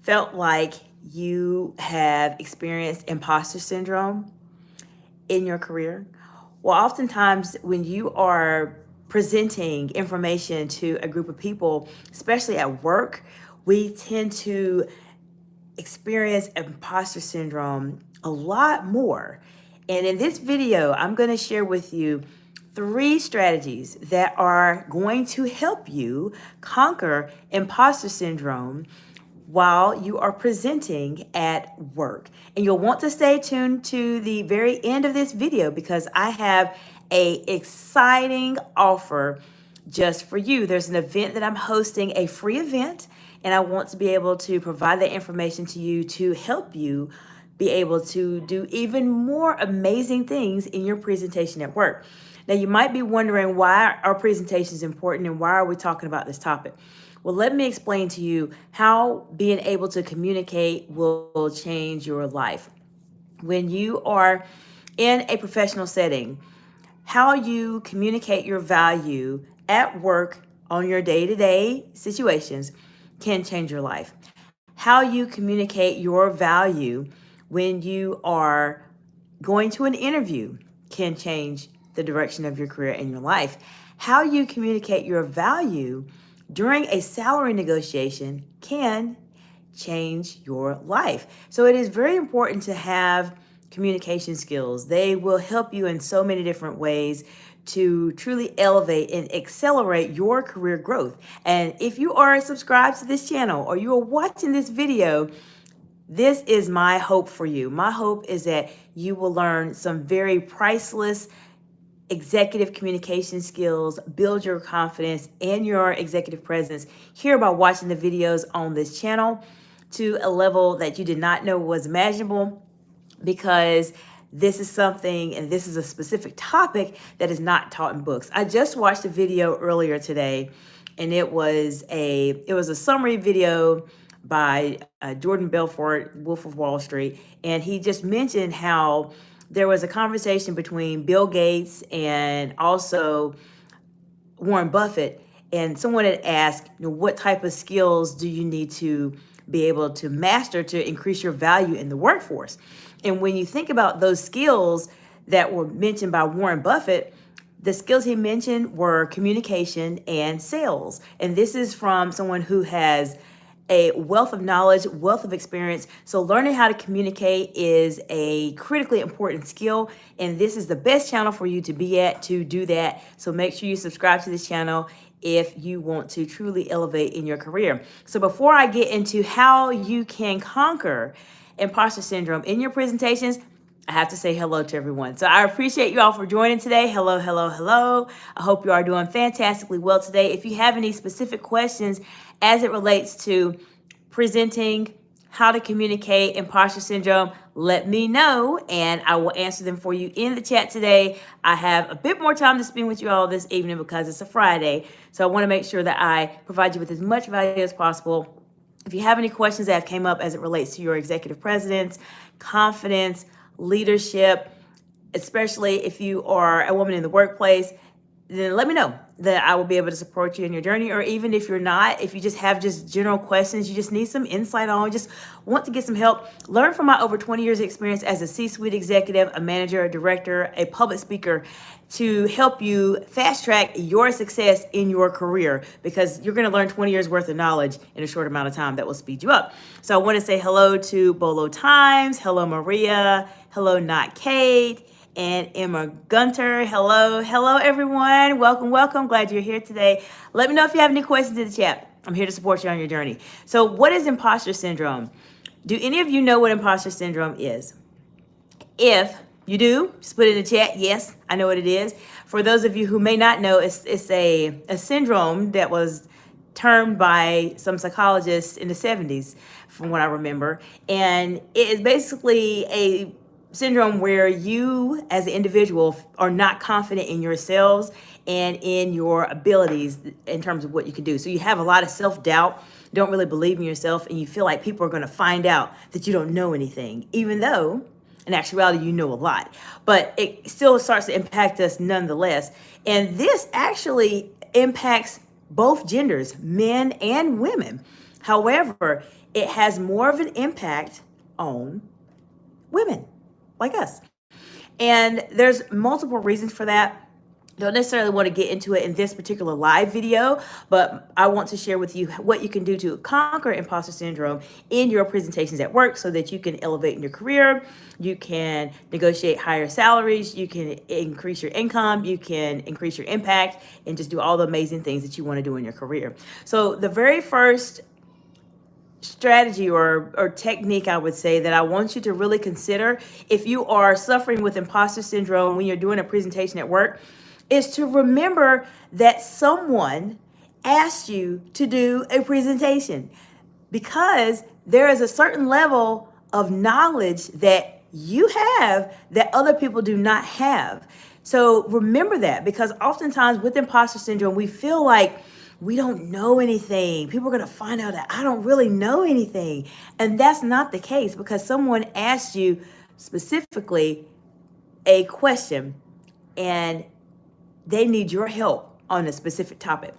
felt like you have experienced imposter syndrome in your career? Well, oftentimes when you are presenting information to a group of people, especially at work, we tend to experience imposter syndrome a lot more. And in this video, I'm going to share with you 3 strategies that are going to help you conquer imposter syndrome while you are presenting at work. And you'll want to stay tuned to the very end of this video because I have a exciting offer just for you. There's an event that I'm hosting, a free event, and I want to be able to provide that information to you to help you be able to do even more amazing things in your presentation at work. Now, you might be wondering why our presentation is important and why are we talking about this topic? Well, let me explain to you how being able to communicate will change your life. When you are in a professional setting, how you communicate your value at work on your day-to-day situations can change your life. How you communicate your value when you are going to an interview can change the direction of your career and your life. How you communicate your value during a salary negotiation can change your life. So it is very important to have communication skills. They will help you in so many different ways to truly elevate and accelerate your career growth. And if you are subscribed to this channel or you are watching this video, this is my hope for you. My hope is that you will learn some very priceless executive communication skills, build your confidence and your executive presence here by watching the videos on this channel to a level that you did not know was imaginable, because this is something and this is a specific topic that is not taught in books. I just watched a video earlier today, and it was a summary video by Jordan Belfort, Wolf of Wall Street, and he just mentioned how there was a conversation between Bill Gates and also Warren Buffett, and someone had asked, what type of skills do you need to be able to master to increase your value in the workforce? And when you think about those skills that were mentioned by Warren Buffett, the skills he mentioned were communication and sales. And this is from someone who has a wealth of knowledge, wealth of experience. So learning how to communicate is a critically important skill. And this is the best channel for you to be at to do that. So make sure you subscribe to this channel if you want to truly elevate in your career. So before I get into how you can conquer imposter syndrome in your presentations, I have to say hello to everyone. So I appreciate you all for joining today. Hello, hello, hello. I hope you are doing fantastically well today. If you have any specific questions as it relates to presenting, how to communicate imposter syndrome, let me know and I will answer them for you in the chat today. I have a bit more time to spend with you all this evening because it's a Friday. So I want to make sure that I provide you with as much value as possible. If you have any questions that have came up as it relates to your executive presence, confidence, leadership, especially if you are a woman in the workplace, then let me know that I will be able to support you in your journey. Or even if you're not, if you just have just general questions, you just need some insight on, just want to get some help, learn from my over 20 years of experience as a C-suite executive, a manager, a director, a public speaker, to help you fast track your success in your career, because you're going to learn 20 years worth of knowledge in a short amount of time that will speed you up. So I want to say hello to Bolo Times. Hello, Maria. Hello, Not Kate. And Emma Gunter. Hello, hello everyone. Welcome, welcome. Glad you're here today. Let me know if you have any questions in the chat. I'm here to support you on your journey. So what is imposter syndrome? Do any of you know what imposter syndrome is? If you do, just put it in the chat. Yes, I know what it is. For those of you who may not know, it's a syndrome that was termed by some psychologists in the 70s, from what I remember. And it is basically a syndrome where you as an individual are not confident in yourselves and in your abilities in terms of what you can do. So you have a lot of self-doubt, don't really believe in yourself, and you feel like people are going to find out that you don't know anything, even though in actuality you know a lot. But it still starts to impact us nonetheless. And this actually impacts both genders, men and women. However, it has more of an impact on women like us. And there's multiple reasons for that. Don't necessarily want to get into it in this particular live video, but I want to share with you what you can do to conquer imposter syndrome in your presentations at work so that you can elevate in your career, you can negotiate higher salaries, you can increase your income, you can increase your impact, and just do all the amazing things that you want to do in your career. So the very first strategy or technique, I would say, that I want you to really consider if you are suffering with imposter syndrome when you're doing a presentation at work is to remember that someone asked you to do a presentation, because there is a certain level of knowledge that you have that other people do not have. So remember that, because oftentimes with imposter syndrome, we feel like we don't know anything. People are going to find out that I don't really know anything. And that's not the case, because someone asked you specifically a question and they need your help on a specific topic.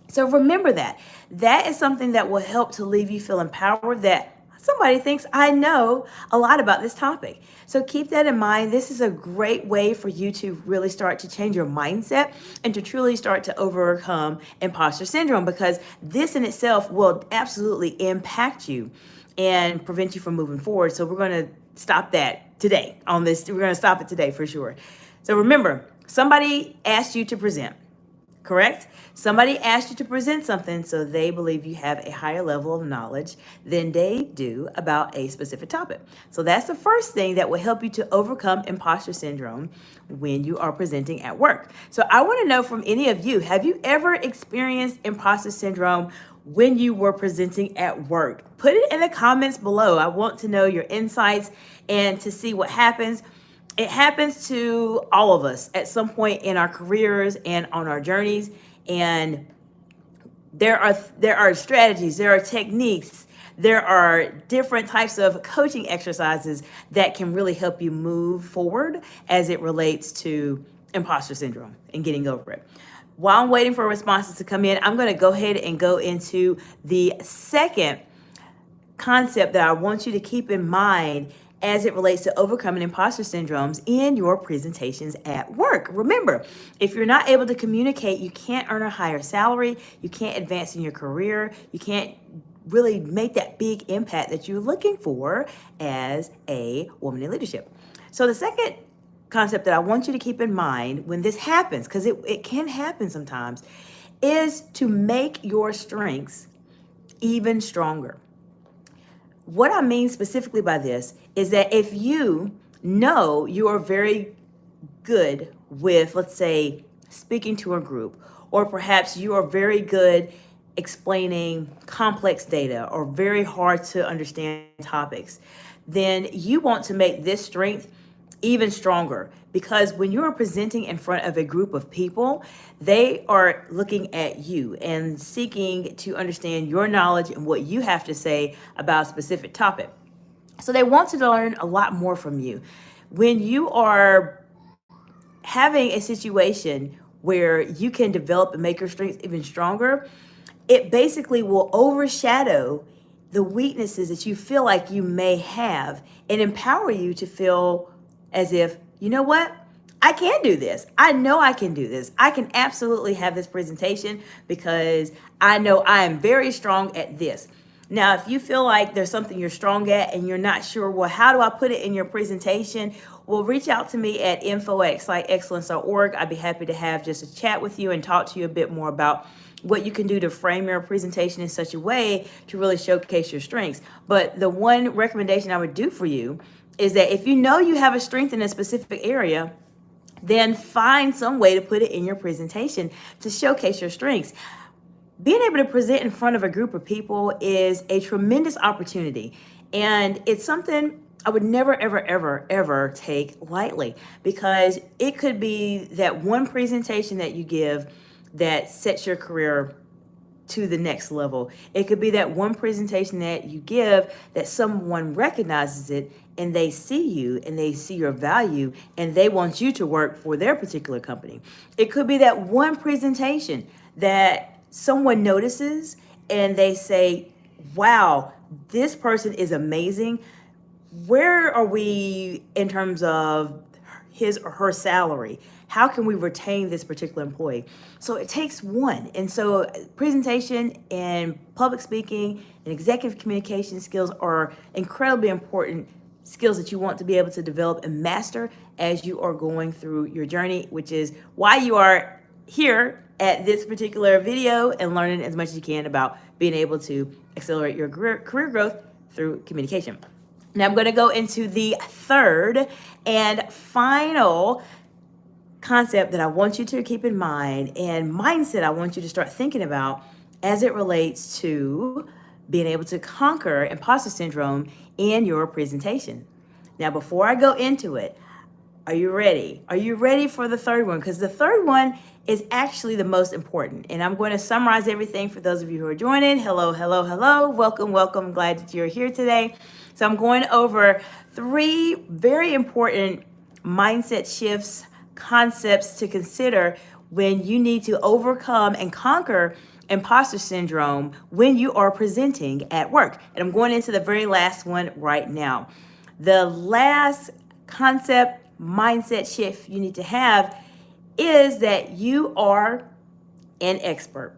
So remember that. That is something that will help to leave you feel empowered that somebody thinks I know a lot about this topic. So keep that in mind. This is a great way for you to really start to change your mindset and to truly start to overcome imposter syndrome, because this in itself will absolutely impact you and prevent you from moving forward. So we're going to stop that today on this. We're going to stop it today for sure. So remember, somebody asked you to present. Correct? Somebody asked you to present something, so they believe you have a higher level of knowledge than they do about a specific topic. So that's the first thing that will help you to overcome imposter syndrome when you are presenting at work. So I want to know from any of you, have you ever experienced imposter syndrome when you were presenting at work? Put it in the comments below. I want to know your insights and to see what happens. It happens to all of us at some point in our careers and on our journeys. And there are strategies, there are techniques, there are different types of coaching exercises that can really help you move forward as it relates to imposter syndrome and getting over it. While I'm waiting for responses to come in, I'm going to go ahead and go into the second concept that I want you to keep in mind as it relates to overcoming imposter syndromes in your presentations at work. Remember, if you're not able to communicate, you can't earn a higher salary, you can't advance in your career, you can't really make that big impact that you're looking for as a woman in leadership. So the second concept that I want you to keep in mind when this happens, because it can happen sometimes, is to make your strengths even stronger. What I mean specifically by this is that if you know you are very good with, let's say, speaking to a group, or perhaps you are very good explaining complex data or very hard to understand topics, then you want to make this strength even stronger, because when you are presenting in front of a group of people, they are looking at you and seeking to understand your knowledge and what you have to say about a specific topic. So they want to learn a lot more from you. When you are having a situation where you can develop and make your strengths even stronger, it basically will overshadow the weaknesses that you feel like you may have and empower you to feel as if, you know what? I can do this. I know I can do this. I can absolutely have this presentation because I know I am very strong at this. Now, if you feel like there's something you're strong at and you're not sure, well, how do I put it in your presentation? Well, reach out to me at info@excellence.org. I'd be happy to have just a chat with you and talk to you a bit more about what you can do to frame your presentation in such a way to really showcase your strengths. But the one recommendation I would do for you is that if you know you have a strength in a specific area, then find some way to put it in your presentation to showcase your strengths. Being able to present in front of a group of people is a tremendous opportunity. And it's something I would never, ever, ever, ever take lightly, because it could be that one presentation that you give that sets your career to the next level. It could be that one presentation that you give that someone recognizes it and they see you and they see your value and they want you to work for their particular company. It could be that one presentation that someone notices and they say, wow, this person is amazing. Where are we in terms of his or her salary? How can we retain this particular employee? So it takes one. And so presentation and public speaking and executive communication skills are incredibly important skills that you want to be able to develop and master as you are going through your journey, which is why you are here at this particular video and learning as much as you can about being able to accelerate your career growth through communication. Now I'm going to go into the third and final concept that I want you to keep in mind and mindset I want you to start thinking about as it relates to being able to conquer imposter syndrome in your presentation. Now, before I go into it, are you ready? Are you ready for the third one? Because the third one is actually the most important. And I'm going to summarize everything for those of you who are joining. Hello, hello, hello. Welcome, welcome. Glad that you're here today. So I'm going over 3 very important mindset shifts, concepts to consider when you need to overcome and conquer imposter syndrome when you are presenting at work. And I'm going into the very last one right now. The last concept, mindset shift you need to have is that you are an expert.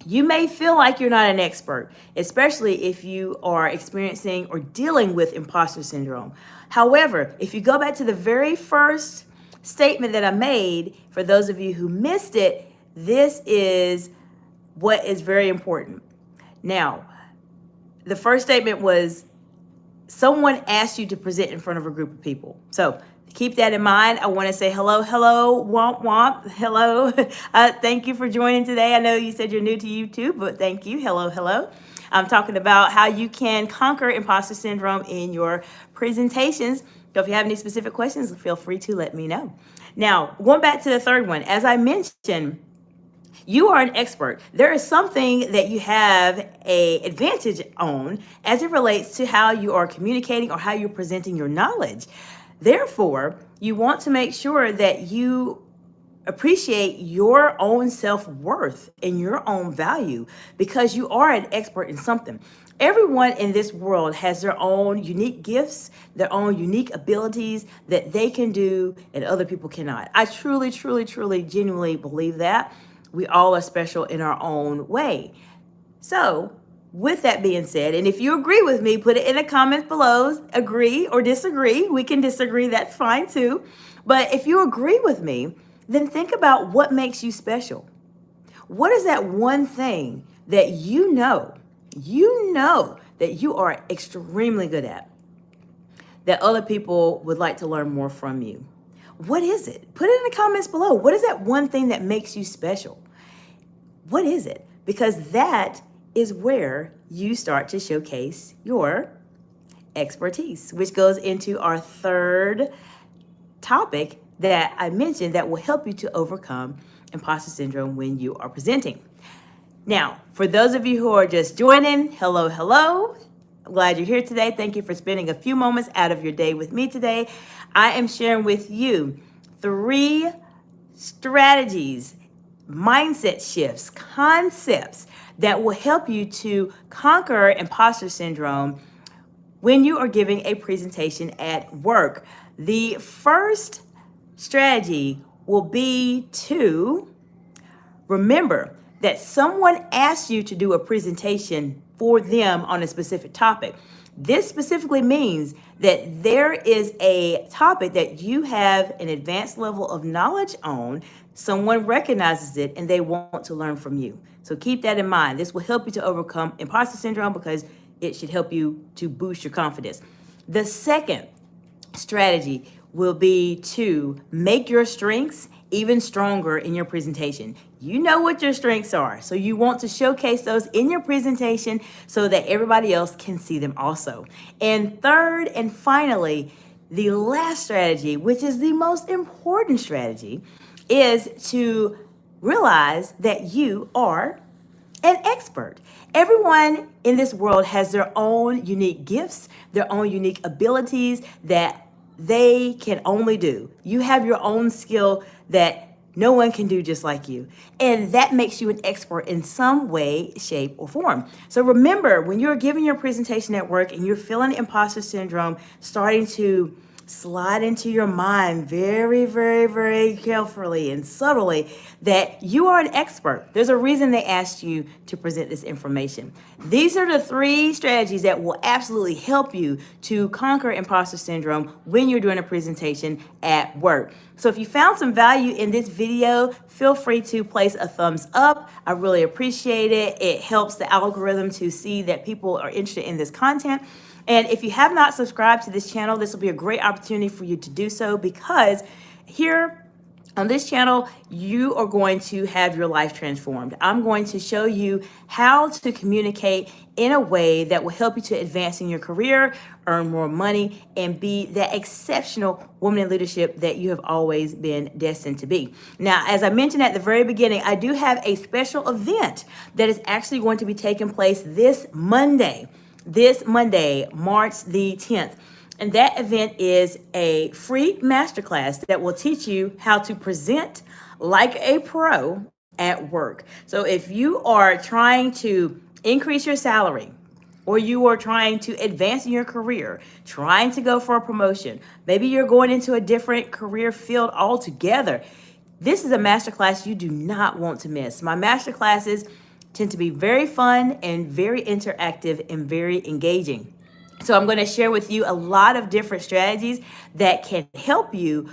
You may feel like you're not an expert, especially if you are experiencing or dealing with imposter syndrome. However, if you go back to the very first statement that I made, for those of you who missed it, this is what is very important. Now, the first statement was someone asked you to present in front of a group of people. So keep that in mind. I want to say hello, hello, womp, womp, hello. Thank you for joining today. I know you said you're new to YouTube, but thank you. Hello, hello. I'm talking about how you can conquer imposter syndrome in your presentations. So if you have any specific questions, feel free to let me know. Now, going back to the third one, as I mentioned, you are an expert. There is something that you have an advantage on as it relates to how you are communicating or how you're presenting your knowledge. Therefore, you want to make sure that you appreciate your own self-worth and your own value because you are an expert in something. Everyone in this world has their own unique gifts, their own unique abilities that they can do and other people cannot. I truly, truly, truly, genuinely believe that. We all are special in our own way. So, with that being said, and if you agree with me, put it in the comments below. Agree or disagree. We can disagree, that's fine too. But if you agree with me, then think about what makes you special. What is that one thing that you know that you are extremely good at, that other people would like to learn more from you? What is it? Put it in the comments below. What is that one thing that makes you special? What is it? Because that is where you start to showcase your expertise, which goes into our third topic that I mentioned that will help you to overcome imposter syndrome when you are presenting. Now, for those of you who are just joining, hello, hello. I'm glad you're here today. Thank you for spending a few moments out of your day with me today. I am sharing with you 3 strategies, mindset shifts, concepts that will help you to conquer imposter syndrome when you are giving a presentation at work. The first strategy will be to remember that someone asked you to do a presentation for them on a specific topic. This specifically means that there is a topic that you have an advanced level of knowledge on. Someone recognizes it and they want to learn from you. So keep that in mind. This will help you to overcome imposter syndrome because it should help you to boost your confidence. The second strategy will be to make your strengths even stronger in your presentation. You know what your strengths are, so you want to showcase those in your presentation so that everybody else can see them also. And third and finally, the last strategy, which is the most important strategy, is to realize that you are an expert. Everyone in this world has their own unique gifts, their own unique abilities that they can only do. You have your own skill that no one can do just like you. And that makes you an expert in some way, shape, or form. So remember, when you're giving your presentation at work and you're feeling imposter syndrome starting to slide into your mind very, very, very carefully and subtly, that you are an expert. There's a reason they asked you to present this information. These are the 3 strategies that will absolutely help you to conquer imposter syndrome when you're doing a presentation at work. So if you found some value in this video, feel free to place a thumbs up. I really appreciate it. It helps the algorithm to see that people are interested in this content. And if you have not subscribed to this channel, this will be a great opportunity for you to do so, because here on this channel, you are going to have your life transformed. I'm going to show you how to communicate in a way that will help you to advance in your career, earn more money, and be that exceptional woman in leadership that you have always been destined to be. Now, as I mentioned at the very beginning, I do have a special event that is actually going to be taking place this Monday, March the 10th. And that event is a free masterclass that will teach you how to present like a pro at work. So if you are trying to increase your salary, or you are trying to advance in your career, trying to go for a promotion, maybe you're going into a different career field altogether, this is a masterclass you do not want to miss. My masterclasses tend to be very fun and very interactive and very engaging. So I'm going to share with you a lot of different strategies that can help you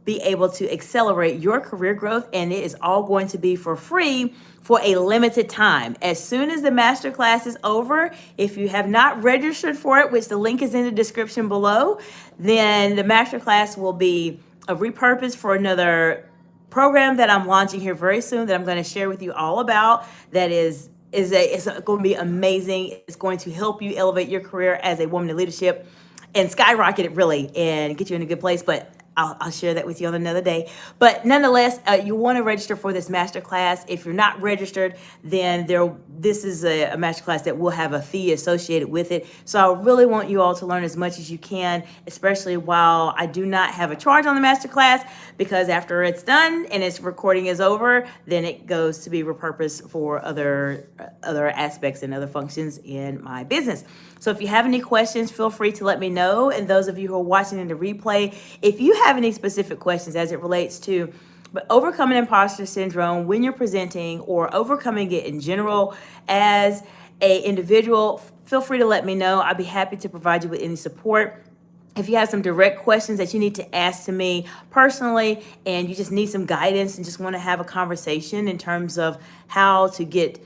be able to accelerate your career growth, and it is all going to be for free for a limited time. As soon as the masterclass is over, if you have not registered for it, which the link is in the description below, then the masterclass will be repurposed for another program that I'm launching here very soon that I'm going to share with you all about. That is going to be amazing. It's going to help you elevate your career as a woman in leadership and skyrocket it really and get you in a good place. But I'll share that with you on another day. But nonetheless, you want to register for this masterclass. If you're not registered, then this is a masterclass that will have a fee associated with it. So I really want you all to learn as much as you can, especially while I do not have a charge on the masterclass, because after it's done and its recording is over, then it goes to be repurposed for other aspects and other functions in my business. So if you have any questions, feel free to let me know. And those of you who are watching in the replay, if you have any specific questions as it relates to overcoming imposter syndrome when you're presenting, or overcoming it in general as an individual, feel free to let me know. I'd be happy to provide you with any support. If you have some direct questions that you need to ask to me personally, and you just need some guidance and just want to have a conversation in terms of how to get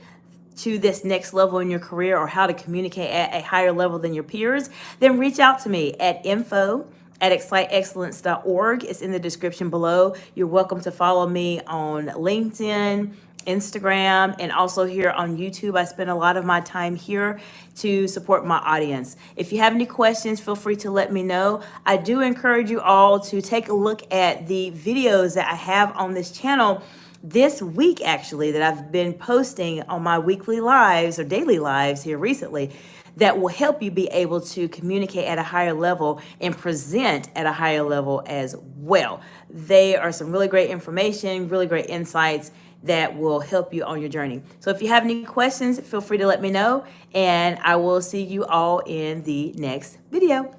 to this next level in your career, or how to communicate at a higher level than your peers, then reach out to me at info@exciteexcellence.org. It's in the description below. You're welcome to follow me on LinkedIn, Instagram, and also here on YouTube. I spend a lot of my time here to support my audience. If you have any questions, feel free to let me know. I do encourage you all to take a look at the videos that I have on this channel this week, actually, that I've been posting on my weekly lives or daily lives here recently, that will help you be able to communicate at a higher level and present at a higher level as well. They are some really great information, really great insights that will help you on your journey. So if you have any questions, feel free to let me know, and I will see you all in the next video.